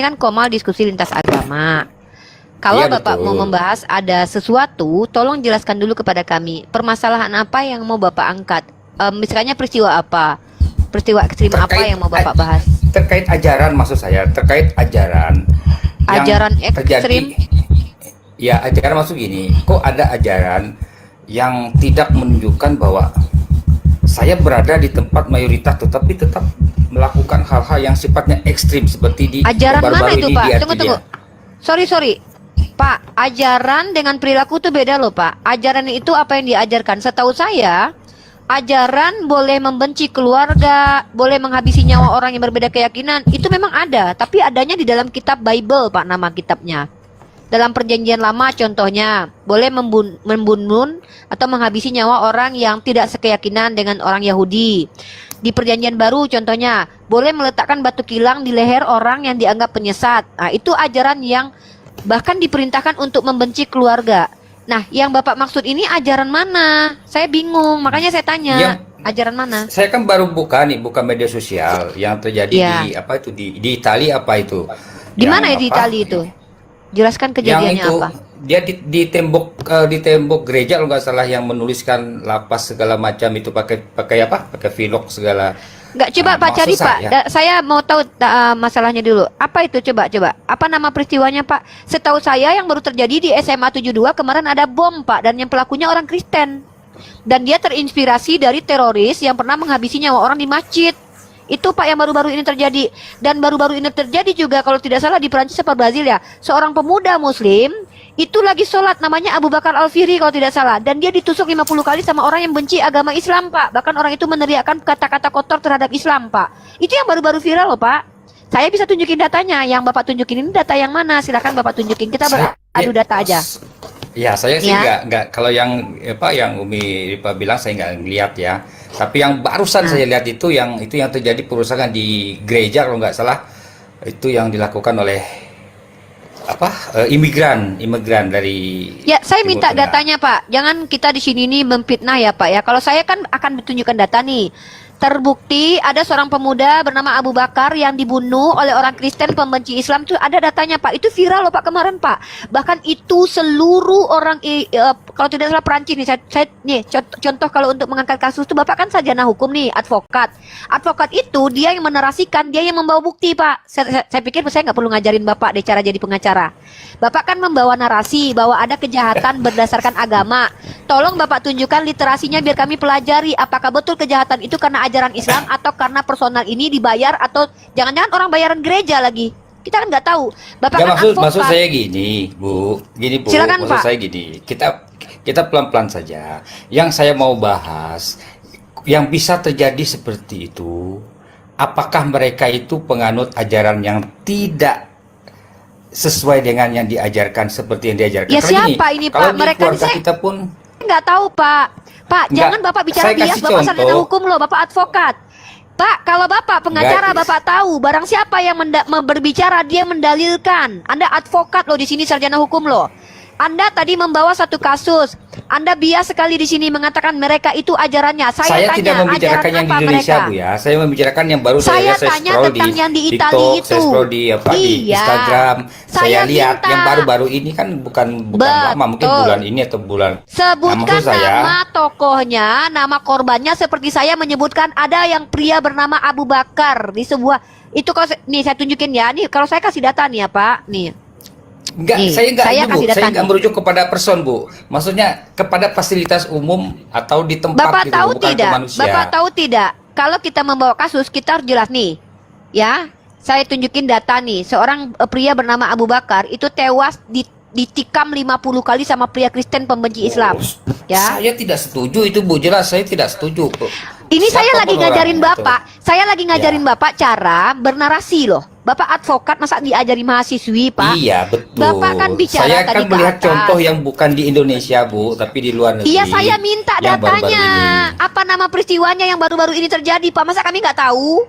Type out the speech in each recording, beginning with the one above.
kan Komal diskusi lintas agama. Kalau Iya Bapak mau betul. membahas ada sesuatu, tolong jelaskan dulu kepada kami. Permasalahan apa yang mau Bapak angkat? Misalnya peristiwa apa? Peristiwa ekstrim apa yang mau Bapak bahas? Terkait ajaran, maksud saya terkait ajaran yang Ajaran terjadi. ekstrim? Ya, ajaran maksud gini, kok ada ajaran yang tidak menunjukkan bahwa saya berada di tempat mayoritas tetapi tetap melakukan hal-hal yang sifatnya ekstrim seperti di Ajaran mana baru-baru itu, ini Pak? di Tunggu, Artilia. tunggu. Sorry. Pak, ajaran dengan perilaku itu beda loh, Pak. Ajaran itu apa yang diajarkan? Setahu saya, ajaran boleh membenci keluarga, boleh menghabisi nyawa orang yang berbeda keyakinan. Itu memang ada, tapi adanya di dalam kitab Bible, Pak, nama kitabnya. Dalam perjanjian lama contohnya, boleh membunuh atau menghabisi nyawa orang yang tidak sekeyakinan dengan orang Yahudi. Di perjanjian baru contohnya, boleh meletakkan batu kilang di leher orang yang dianggap penyesat. Nah, itu ajaran yang bahkan diperintahkan untuk membenci keluarga. Nah, yang Bapak maksud ini ajaran mana? Saya bingung, makanya saya tanya, ajaran mana? Saya kan baru buka media sosial yang terjadi Ya. di apa itu di Italia apa itu? Di Yang mana ya di apa? Italia itu? Jelaskan Yang kejadiannya itu apa? dia di tembok gereja kalau nggak salah yang menuliskan lapas segala macam itu pakai apa? Pakai vilok segala. Nggak, coba Pak Maksud cari Pak. saya, Saya mau tahu masalahnya dulu. Apa itu coba? Apa nama peristiwanya Pak? Setahu saya yang baru terjadi di SMA 72 kemarin ada bom Pak, dan yang pelakunya orang Kristen. Dan dia terinspirasi dari teroris yang pernah menghabisi nyawa orang di masjid. Itu Pak yang baru-baru ini terjadi. Dan baru-baru ini terjadi juga kalau tidak salah di Perancis atau Brazil ya. Seorang pemuda muslim itu lagi sholat, namanya Abu Bakar Al-Firi kalau tidak salah, dan dia ditusuk 50 kali sama orang yang benci agama Islam Pak. Bahkan orang itu meneriakkan kata-kata kotor terhadap Islam Pak. Itu yang baru-baru viral loh Pak. Saya bisa tunjukin datanya. Yang Bapak tunjukin ini data yang mana? Silakan Bapak tunjukin. Kita beradu data aja. Ya, saya sih Ya. nggak kalau yang apa yang Umi Ripa bilang saya nggak ngeliat ya. Tapi yang barusan saya lihat itu yang terjadi perusakan di gereja kalau nggak salah, itu yang dilakukan oleh imigran dari Ya, saya Timur minta Tengah. datanya Pak. Jangan kita di sini nih memfitnah ya Pak ya. Kalau saya kan akan ditunjukkan data nih. Terbukti ada seorang pemuda bernama Abu Bakar yang dibunuh oleh orang Kristen pembenci Islam, itu ada datanya Pak. Itu viral loh Pak kemarin Pak. Bahkan itu seluruh orang kalau tidak salah Perancis nih. Saya nih contoh kalau untuk mengangkat kasus itu Bapak kan sarjana hukum nih, advokat. Advokat itu dia yang menarasikan, dia yang membawa bukti Pak. Saya pikir saya nggak perlu ngajarin Bapak deh cara jadi pengacara. Bapak kan membawa narasi bahwa ada kejahatan berdasarkan agama. Tolong Bapak tunjukkan literasinya biar kami pelajari apakah betul kejahatan itu karena ajaran Islam atau karena personal ini dibayar, atau jangan-jangan orang bayaran gereja lagi. Kita kan nggak tahu. Bapak Ya, kan maksud advokat. saya gini, Bu. Silakan, Maksud Pak. saya gini. Kita pelan-pelan saja. Yang saya mau bahas, yang bisa terjadi seperti itu, apakah mereka itu penganut ajaran yang tidak sesuai dengan yang diajarkan seperti yang diajarkan? Ya, Karena siapa ini, kalau Pak? di Mereka keluarga saya kita pun nggak tahu Pak. Pak, Nggak, jangan Bapak bicara saya bias. kasih Bapak sarjana contoh. hukum loh, Bapak advokat. Pak, kalau Bapak pengacara, Nggak, Bapak tahu barang siapa yang berbicara, dia mendalilkan. Anda advokat loh di sini, sarjana hukum loh. Anda tadi membawa satu kasus. Anda bias sekali di sini mengatakan mereka itu ajarannya. saya Saya tidak tanya, membicarakan ajaran yang di apa Indonesia, mereka? Bu ya. Saya membicarakan yang baru Saya saya tanya scroll tentang yang di TikTok, Italia saya itu. scroll di di Iya. Instagram. Saya Saya lihat minta. yang baru-baru ini kan bukan lama, mungkin Betul. bulan ini atau bulan. Sebutkan maksud saya, nama tokohnya, nama korbannya, seperti saya menyebutkan ada yang pria bernama Abu Bakar di sebuah itu. Kalau nih saya tunjukin ya, nih kalau saya kasih data nih ya Pak, nih. Nih, saya saya Bu. kasih data Saya nih. nggak merujuk kepada person, Bu. Maksudnya kepada fasilitas umum atau di tempat Bapak gitu, tahu bukan ke tidak? manusia. Bapak tahu tidak? Kalau kita membawa kasus, kita harus jelas nih. Ya, saya tunjukin data nih. Seorang pria bernama Abu Bakar itu tewas ditikam 50 kali sama pria Kristen pembenci Islam. Ya. Saya tidak setuju itu, Bu. Jelas saya tidak setuju, Bu. Ini saya Siapa lagi pun ngajarin orangnya Bapak. itu? Saya lagi ngajarin Ya. Bapak cara bernarasi loh. Bapak advokat, masa diajari mahasiswi, Pak? Iya, betul. Bapak kan bicara saya tadi kan ke melihat atas. contoh yang bukan di Indonesia, Bu, tapi di luar negeri. Iya, saya minta yang baru-baru datanya. ini. Apa nama peristiwanya yang baru-baru ini terjadi, Pak? Masa kami nggak tahu?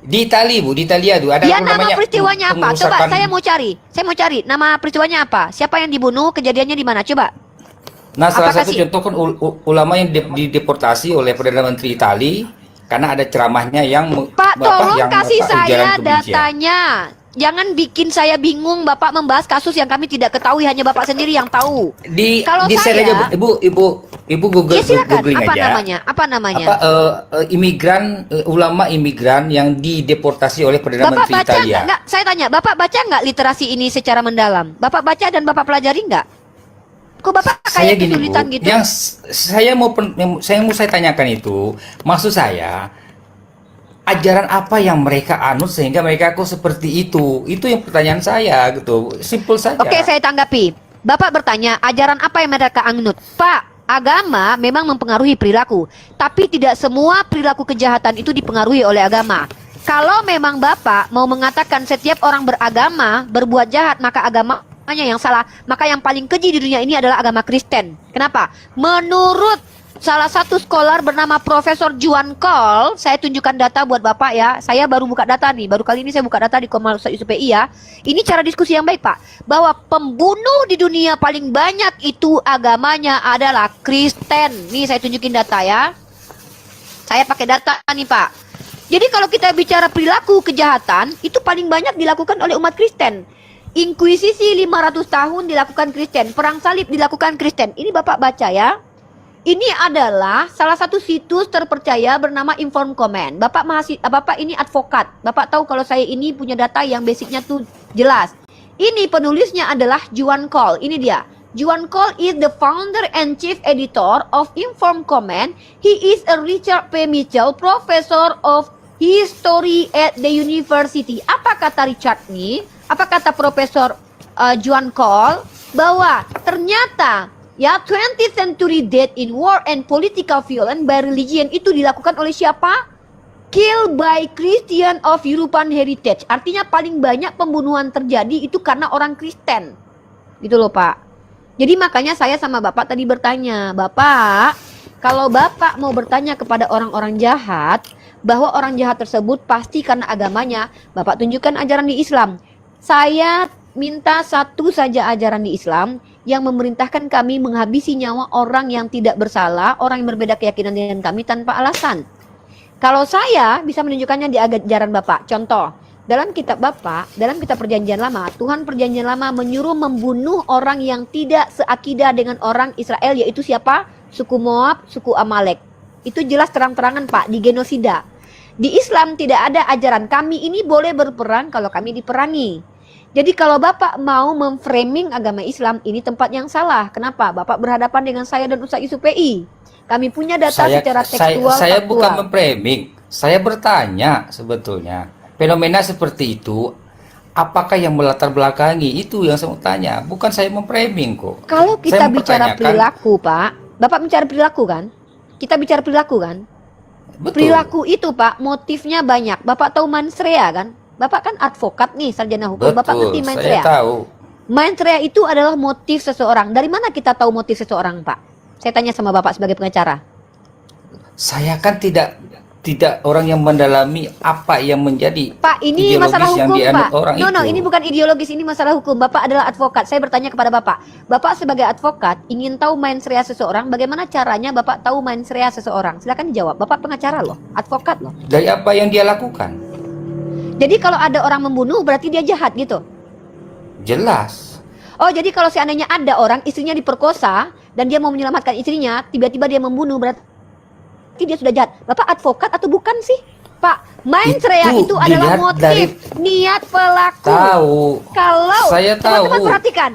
Di Italia, Bu, di Italia tuh ada Ya, nama namanya peristiwanya apa? Coba pengerusakan. saya mau cari. Saya mau cari nama peristiwanya apa? Siapa yang dibunuh? Kejadiannya di mana? Coba. Nah, salah Apakah satu sih- contoh kan ulama yang dideportasi oleh Perdana Menteri Italia karena ada ceramahnya yang Pak, tolong kasih saya ujaran kebencian. datanya. Jangan bikin saya bingung, Bapak membahas kasus yang kami tidak ketahui, hanya Bapak sendiri yang tahu. Kalau share saya, aja, ibu ya silakan. googling Apa aja. namanya? Apa namanya? Imigran, ulama imigran yang dideportasi oleh Perdana Bapak Menteri baca Italia. nggak? Saya tanya, Bapak baca nggak literasi ini secara mendalam? Bapak baca dan Bapak pelajari nggak? Kok Bapak Saya kayak gini, kesulitan Bu, gitu? yang saya tanyakan itu, maksud saya ajaran apa yang mereka anut sehingga mereka kok seperti itu? Itu yang pertanyaan saya gitu. Simpel saja. Oke, saya tanggapi. Bapak bertanya, ajaran apa yang mereka anut? Pak, agama memang mempengaruhi perilaku, tapi tidak semua perilaku kejahatan itu dipengaruhi oleh agama. Kalau memang Bapak mau mengatakan setiap orang beragama berbuat jahat, maka agamanya yang salah, maka yang paling keji di dunia ini adalah agama Kristen. Kenapa? Menurut salah satu scholar bernama Profesor Juan Cole, saya tunjukkan data buat Bapak ya. Saya baru buka data nih, baru kali ini saya buka data di Komal Ustaz Yusuf PI ya. Ini cara diskusi yang baik Pak, bahwa pembunuh di dunia paling banyak itu agamanya adalah Kristen. Nih saya tunjukin data ya. Saya pakai data nih Pak. Jadi kalau kita bicara perilaku kejahatan, itu paling banyak dilakukan oleh umat Kristen. Inkuisisi 500 tahun dilakukan Kristen, perang salib dilakukan Kristen. Ini Bapak baca ya. Ini adalah salah satu situs terpercaya bernama Inform Comment. Bapak ini advokat. Bapak tahu kalau saya ini punya data yang basicnya tuh jelas. Ini penulisnya adalah Juan Cole. Ini dia. Juan Cole is the founder and chief editor of Inform Comment. He is a Richard P. Mitchell Professor of History at the University. Apa kata Richard nih? Apa kata Profesor Juan Cole? Bahwa ternyata ya, 20th century death in war and political violence by religion itu dilakukan oleh siapa? Kill by Christian of European heritage. Artinya paling banyak pembunuhan terjadi itu karena orang Kristen. Gitu loh Pak. Jadi makanya saya sama Bapak tadi bertanya, Bapak, kalau Bapak mau bertanya kepada orang-orang jahat, bahwa orang jahat tersebut pasti karena agamanya, Bapak tunjukkan ajaran di Islam. Saya minta satu saja ajaran di Islam yang memerintahkan kami menghabisi nyawa orang yang tidak bersalah, orang yang berbeda keyakinan dengan kami tanpa alasan. Kalau saya bisa menunjukkannya di ajaran Bapak. Contoh, dalam kitab Bapak, dalam kitab Perjanjian Lama, Tuhan Perjanjian Lama menyuruh membunuh orang yang tidak seakidah dengan orang Israel, yaitu siapa? Suku Moab, suku Amalek. Itu jelas terang-terangan Pak, di genosida. Di Islam tidak ada ajaran kami ini boleh berperang kalau kami diperangi. Jadi kalau Bapak mau memframing agama Islam, ini tempat yang salah. Kenapa? Bapak berhadapan dengan saya dan Ustaz Yusuf PI. Kami punya data secara tekstual. Saya faktual. bukan memframing. Saya bertanya sebetulnya. Fenomena seperti itu, apakah yang melatar belakangi? Itu yang saya mau tanya. Bukan saya memframing kok. Kalau kita Saya bicara mempertanyakan- perilaku Pak, Bapak bicara perilaku kan? Kita bicara perilaku kan? Betul. Perilaku itu Pak, motifnya banyak. Bapak tahu mens rea kan? Bapak kan advokat nih, sarjana hukum. Bapak ngerti mens saya rea? tahu. Mens rea itu adalah motif seseorang. Dari mana kita tahu motif seseorang, Pak? Saya tanya sama Bapak sebagai pengacara. Saya kan tidak orang yang mendalami apa yang menjadi Pak, ini ideologis masalah yang hukum, dianut Pak. orang No, itu. ini bukan ideologis, ini masalah hukum. Bapak adalah advokat. Saya bertanya kepada Bapak. Bapak sebagai advokat ingin tahu mens rea seseorang, bagaimana caranya Bapak tahu mens rea seseorang? Silakan dijawab. Bapak pengacara loh, advokat loh. Dari apa yang dia lakukan? Jadi kalau ada orang membunuh berarti dia jahat gitu. Jelas. Oh, jadi kalau seandainya ada orang istrinya diperkosa dan dia mau menyelamatkan istrinya, tiba-tiba dia membunuh berarti dia sudah jahat. Bapak advokat atau bukan sih? Pak, mens rea itu adalah dilihat motif, dari niat pelaku. tahu. Kalau Saya tahu. teman-teman perhatikan,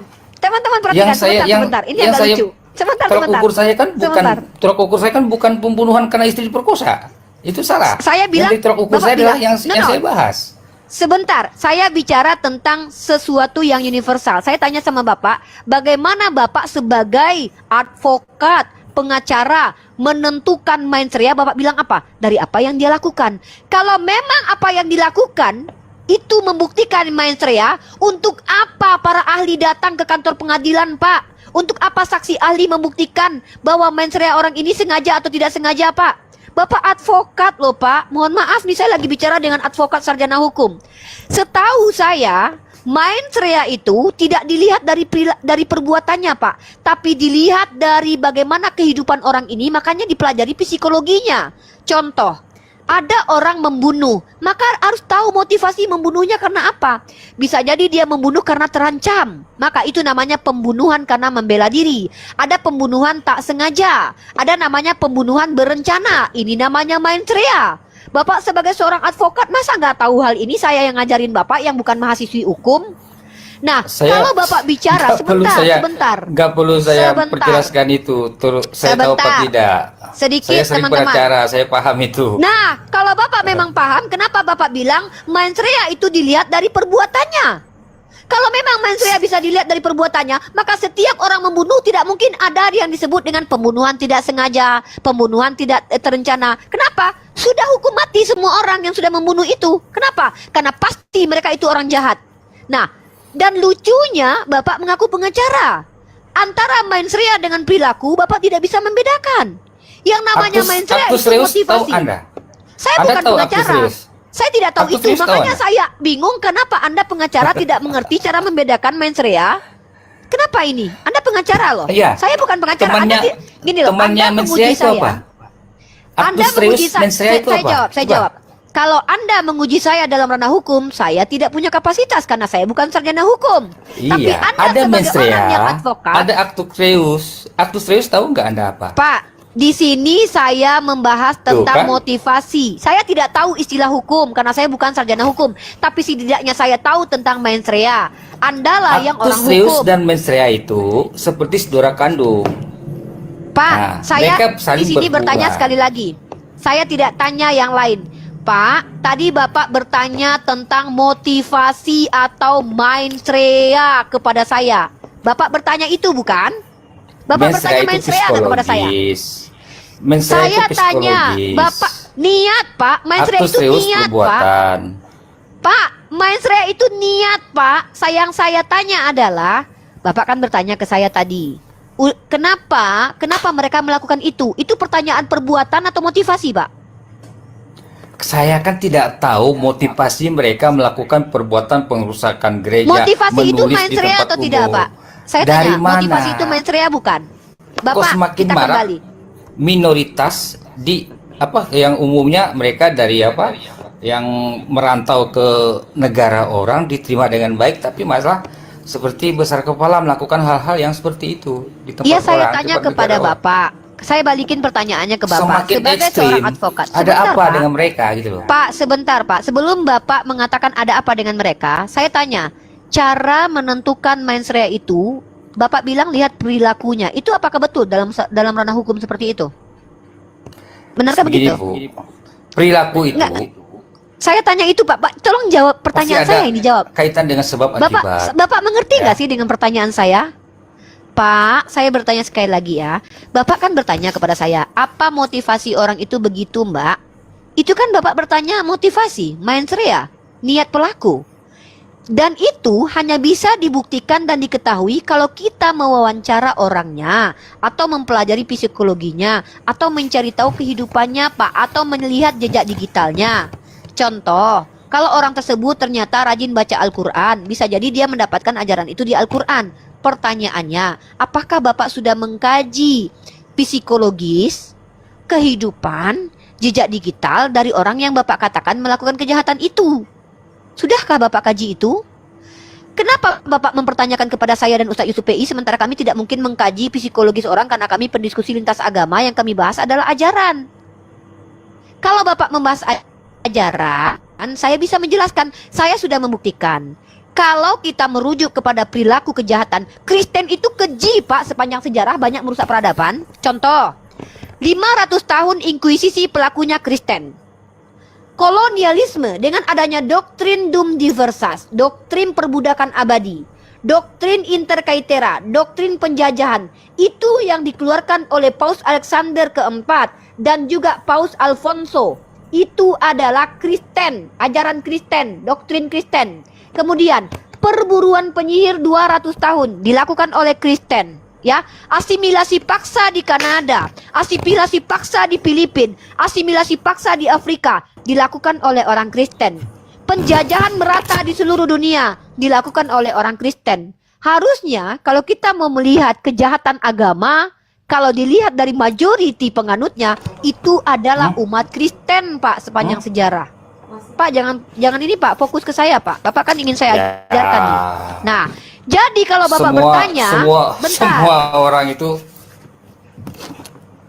Yang saya sebentar, ini yang agak saya lucu. Sebentar, tolak ukur saya kan Sebentar. tolak ukur saya kan bukan pembunuhan karena istri diperkosa. Itu salah. Saya bilang, yang tolak ukur Bapak saya adalah bilang, yang saya bahas. Sebentar, saya bicara tentang sesuatu yang universal. Saya tanya sama Bapak, bagaimana Bapak sebagai advokat, pengacara, menentukan mens rea? Bapak bilang apa? Dari apa yang dia lakukan. Kalau memang apa yang dilakukan itu membuktikan mens rea, untuk apa para ahli datang ke kantor pengadilan, Pak? Untuk apa saksi ahli membuktikan bahwa mens rea orang ini sengaja atau tidak sengaja, Pak? Bapak advokat loh Pak. Mohon maaf nih, saya lagi bicara dengan advokat sarjana hukum. Setahu saya, mens rea itu tidak dilihat dari perbuatannya Pak, tapi dilihat dari bagaimana kehidupan orang ini, makanya dipelajari psikologinya. Contoh, Ada orang membunuh, maka harus tahu motivasi membunuhnya karena apa. Bisa jadi dia membunuh karena terancam, maka itu namanya pembunuhan karena membela diri. Ada pembunuhan tak sengaja, ada namanya pembunuhan berencana, ini namanya mens rea. Bapak sebagai seorang advokat masa nggak tahu hal ini? Saya yang ngajarin Bapak yang bukan mahasiswi hukum. Nah, kalau Bapak bicara sebentar, nggak perlu saya sebentar. perjelaskan itu. Saya tahu apa tidak. Sedikit, saya sering teman-teman. beracara, saya paham itu. Nah, kalau Bapak memang paham, kenapa Bapak bilang mens rea itu dilihat dari perbuatannya? Kalau memang mens rea bisa dilihat dari perbuatannya, maka setiap orang membunuh tidak mungkin ada yang disebut dengan pembunuhan tidak sengaja, pembunuhan tidak terencana. Kenapa? Sudah hukum mati semua orang yang sudah membunuh itu. Kenapa? Karena pasti mereka itu orang jahat. Nah, dan lucunya Bapak mengaku pengacara. Antara mens rea dengan perilaku Bapak tidak bisa membedakan. Yang namanya mens rea itu motivasi. Saya bukan pengacara. Saya tidak tahu itu. Makanya saya bingung kenapa Anda pengacara tidak mengerti cara membedakan mens rea. Kenapa ini? Anda pengacara loh. Iya. Saya bukan pengacara. Gini loh, Anda menguji saya. Anda menguji saya. Saya jawab. Kalau Anda menguji saya dalam ranah hukum, saya tidak punya kapasitas karena saya bukan sarjana hukum. Iya, tapi Anda ada sebagai orang yang advokat, ada actus reus. Actus reus tahu nggak Anda apa? Pak, di sini saya membahas tentang motivasi. Saya tidak tahu istilah hukum karena saya bukan sarjana hukum, tapi setidaknya saya tahu tentang mens rea. Anda lah yang orang hukum. Actus reus dan mens rea itu seperti saudara kandung. Pak, saya di sini bertanya sekali lagi. Saya tidak tanya yang lain. Pak, tadi Bapak bertanya tentang motivasi atau mens rea kepada saya. Bapak bertanya itu bukan? Bapak bertanya mens rea kepada saya. Saya tanya, Bapak niat Pak, mens rea itu niat Pak. Pak, mens rea itu niat Pak. Yang saya tanya adalah, Bapak kan bertanya ke saya tadi, kenapa mereka melakukan itu? Itu pertanyaan perbuatan atau motivasi Pak? Saya kan tidak tahu motivasi mereka melakukan perbuatan pengrusakan gereja. Motivasi itu mens rea atau tidak, Pak? Saya tanya, motivasi itu mens rea bukan? Bapak, semakin kita marah, kembali. Minoritas di yang umumnya mereka dari yang merantau ke negara orang diterima dengan baik, tapi masalah seperti besar kepala melakukan hal-hal yang seperti itu di tempat Iya, saya orang, tanya kepada Bapak. Saya balikin pertanyaannya ke Bapak sebagai seorang advokat. Ada apa dengan mereka gitu loh? Pak, sebentar Pak. Sebelum Bapak mengatakan ada apa dengan mereka, saya tanya, cara menentukan mens rea itu, Bapak bilang lihat perilakunya. Itu apakah betul dalam ranah hukum seperti itu? Benarkah begitu? Perilaku itu. Enggak. Saya tanya itu Pak. Pak, tolong jawab pertanyaan saya ini jawab. Kaitan dengan sebab akibat. Bapak mengerti nggak sih dengan pertanyaan saya? Pak, saya bertanya sekali lagi ya. Bapak kan bertanya kepada saya, apa motivasi orang itu begitu, Mbak? Itu kan Bapak bertanya motivasi, mens rea, niat pelaku. Dan itu hanya bisa dibuktikan dan diketahui kalau kita mewawancara orangnya, atau mempelajari psikologinya, atau mencari tahu kehidupannya, Pak, atau melihat jejak digitalnya. Contoh, kalau orang tersebut ternyata rajin baca Al-Quran, bisa jadi dia mendapatkan ajaran itu di Al-Quran. Pertanyaannya, apakah Bapak sudah mengkaji psikologis, kehidupan, jejak digital dari orang yang Bapak katakan melakukan kejahatan itu? Sudahkah Bapak kaji itu? Kenapa Bapak mempertanyakan kepada saya dan Ustadz Yusuf PI sementara kami tidak mungkin mengkaji psikologis orang karena kami pendiskusi lintas agama yang kami bahas adalah ajaran? Kalau Bapak membahas ajaran, saya bisa menjelaskan, saya sudah membuktikan. Kalau kita merujuk kepada perilaku kejahatan, Kristen itu keji Pak, sepanjang sejarah banyak merusak peradaban. Contoh, 500 tahun inkuisisi pelakunya Kristen. Kolonialisme dengan adanya doktrin Dum Diversas, doktrin perbudakan abadi, doktrin interkaitera, doktrin penjajahan, itu yang dikeluarkan oleh Paus Alexander keempat dan juga Paus Alfonso. Itu adalah Kristen, ajaran Kristen, doktrin Kristen. Kemudian perburuan penyihir 200 tahun dilakukan oleh Kristen, ya. Asimilasi paksa di Kanada, asimilasi paksa di Filipina, asimilasi paksa di Afrika dilakukan oleh orang Kristen. Penjajahan merata di seluruh dunia dilakukan oleh orang Kristen. Harusnya kalau kita mau melihat kejahatan agama, kalau dilihat dari majority penganutnya itu adalah umat Kristen, Pak, sepanjang sejarah. Pak, jangan ini, Pak, fokus ke saya, Pak. Bapak kan ingin saya ajarkan nih. Nah, jadi kalau Bapak bertanya, semua orang itu,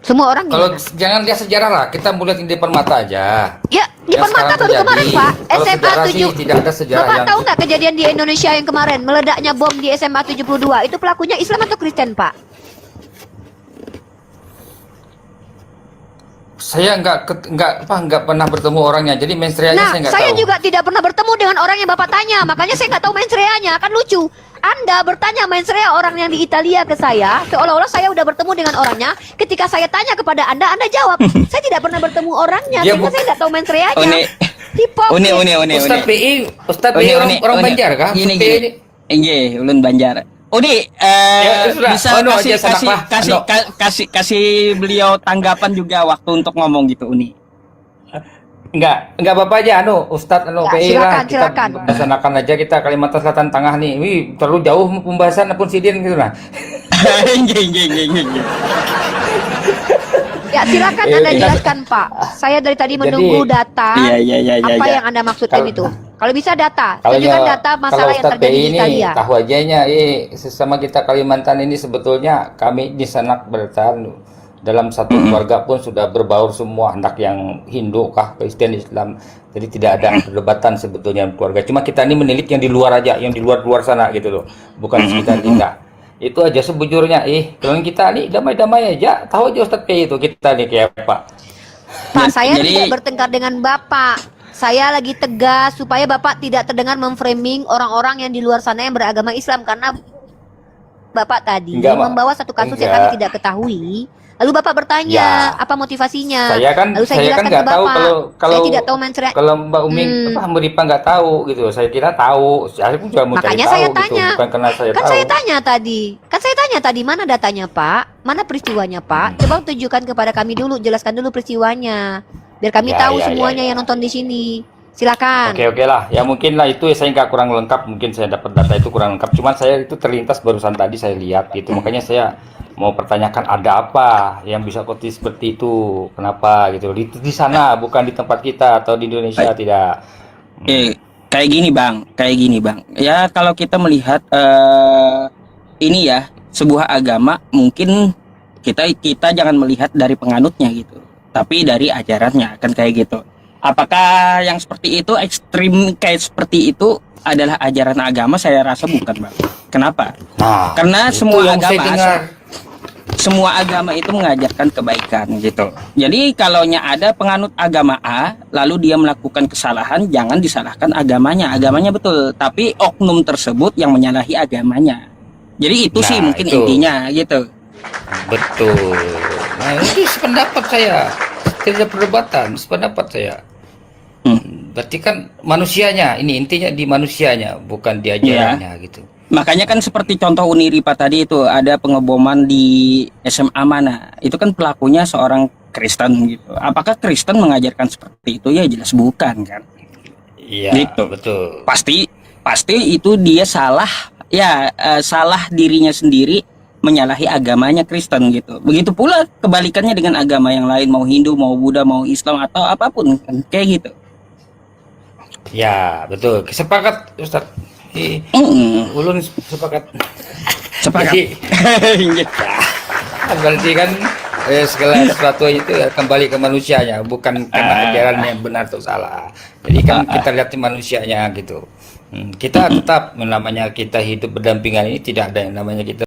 semua orang kalau gimana? jangan lihat sejarah lah, kita melihat di depan mata aja. Ya, di Yang depan mata sekarang tahun kemarin, terjadi. Pak. Kalau SMA sejarah sih 7. tidak ada sejarah Bapak yang tahu nggak kejadian di Indonesia yang kemarin meledaknya bom di SMA 72? Itu pelakunya Islam atau Kristen, Pak? saya nggak pernah bertemu orangnya, jadi mensreanya Nah, saya nggak saya tahu. juga tidak pernah bertemu dengan orang yang Bapak tanya, makanya saya nggak tahu mensreanya. Kan lucu. Anda bertanya mensrea orang yang di Italia ke saya, seolah-olah saya udah bertemu dengan orangnya. Ketika saya tanya kepada Anda jawab, saya tidak pernah bertemu orangnya, Dia sehingga saya nggak tahu mensreanya. Uni, Hipokrit. Ustadz PI orang Banjar kah? Gini, Ustadz PI ini. Nggih, ulun Banjar. Uni, sudah. bisa Anu aja sanak lah. kasih beliau tanggapan juga waktu untuk ngomong gitu, Uni. Enggak apa-apa aja Ustadz Ya, PI lah. silakan. Kita laksanakan aja, kita Kalimantan Selatan Tengah nih. Wih, terlalu jauh pembahasan pun sidin gitu lah. Nggih. Ya, silakan Anda jelaskan, Pak. Saya dari tadi menunggu data. Iya. Apa yang Anda maksudkan itu? Kalau bisa data, Kalau tunjukkan data masalah yang Ustadz terjadi PI di ini Italia. tahu ajanya, sesama kita Kalimantan ini sebetulnya kami di sanak bertahan dalam satu keluarga pun sudah berbaur semua, hendak yang Hindu kah, Kristen, Islam. Jadi tidak ada perdebatan sebetulnya keluarga. Cuma kita ini menilik yang di luar aja, yang di luar sana gitu loh. Bukan sekitar kita. Itu aja sebujurnya. Kalau kita nih damai-damai aja. Tahu aja Ustadz PI itu kita nih kayak apa. Pak, saya Jadi- tidak bertengkar dengan Bapak. Saya lagi tegas supaya Bapak tidak terdengar memframing orang-orang yang di luar sana yang beragama Islam, karena Bapak tadi Enggak, Mak. membawa satu kasus yang Enggak. kami tidak ketahui. Lalu Bapak bertanya Ya. apa motivasinya. Saya kan Lalu saya kan jelaskan nggak ke tahu Bapak. kalau Saya tidak tahu mensreanya. kalau Mbak Umi Mbak Ripa nggak tahu gitu. Saya kira tahu. Saya pun juga mau cari Makanya tahu saya gitu. tanya. Bukan karena saya Kan tahu. saya tanya tadi. Kan saya tanya tadi, mana datanya, Pak? Mana peristiwanya, Pak? Coba tunjukkan kepada kami dulu, jelaskan dulu peristiwanya. Biar kami Ya, tahu ya, semuanya ya. yang nonton di sini. Silakan. Oke lah. Ya mungkin lah itu saya nggak kurang lengkap. Mungkin saya dapat data itu kurang lengkap. Cuman saya itu terlintas barusan tadi saya lihat gitu. Makanya saya mau pertanyakan ada apa yang bisa kotis seperti itu. Kenapa gitu. Di sana bukan di tempat kita atau di Indonesia tidak. Kayak gini bang. Ya kalau kita melihat ini ya sebuah agama, mungkin kita jangan melihat dari penganutnya gitu, tapi dari ajarannya kan kayak gitu. Apakah yang seperti itu ekstrim kayak seperti itu adalah ajaran agama? Saya rasa bukan bang. Kenapa? Nah, Karena itu semua yang saya agama dengar. semua agama itu mengajarkan kebaikan gitu. Jadi kalaunya ada penganut agama A lalu dia melakukan kesalahan, jangan disalahkan agamanya. Agamanya betul, tapi oknum tersebut yang menyalahi agamanya. Jadi itu sih Nah, mungkin itu. intinya gitu. Betul. Nah, ini sependapat saya. Tidak ada perdebatan, sependapat saya. Berarti kan manusianya, ini intinya di manusianya, bukan di ajarannya gitu. Makanya kan seperti contoh Uniripa tadi itu ada pengeboman di SMA mana. Itu kan pelakunya seorang Kristen gitu. Apakah Kristen mengajarkan seperti itu? Ya jelas bukan kan. Iya, Gitu. betul. Pasti itu dia salah ya, salah dirinya sendiri menyalahi agamanya Kristen gitu. Begitu pula kebalikannya dengan agama yang lain, mau Hindu, mau Buddha, mau Islam atau apapun kan kayak gitu. Ya, betul. Sepakat, Ustaz. Ulun sepakat. Jadi, berarti kan segala sesuatu itu ya kembali ke manusianya, bukan karena ajaran yang benar atau salah. Jadi kan kita lihat di manusianya gitu. Kita tetap namanya kita hidup berdampingan ini tidak ada yang namanya kita